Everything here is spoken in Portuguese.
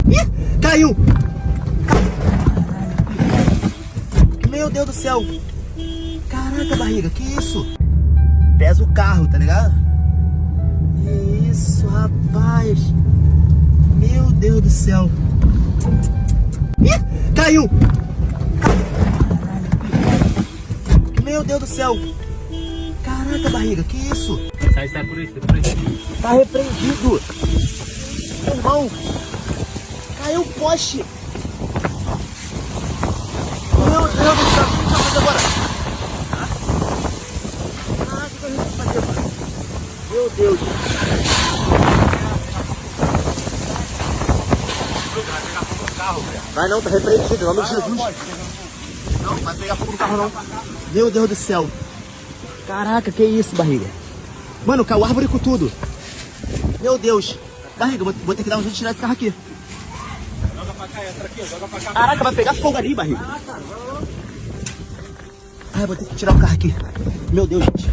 Ih, caiu! Meu Deus do céu! Caraca, barriga, que isso? Pesa o carro, tá ligado? Que isso, rapaz! Meu Deus do céu! Ih, caiu! Meu Deus do céu! Caraca, barriga, que isso? Sai por isso, por isso. Tá repreendido! Irmão! Caiu o poste! Meu Deus do céu! O que a gente vai fazer agora? Ah, o que a gente vai fazer agora? Meu Deus! Vai pegar fogo no carro, velho. Vai não, tá repreendido, em nome de Jesus! Não, vai pegar fogo no carro não! Meu Deus do céu! Caraca, que isso, barriga? Mano, caiu árvore com tudo! Meu Deus! Barriga, vou ter que dar um jeito de tirar esse carro aqui! Joga pra cá, entra aqui, joga pra cá. Caraca, vai pegar fogo ali, barriga! Ai, vou ter que tirar o carro aqui! Meu Deus, gente!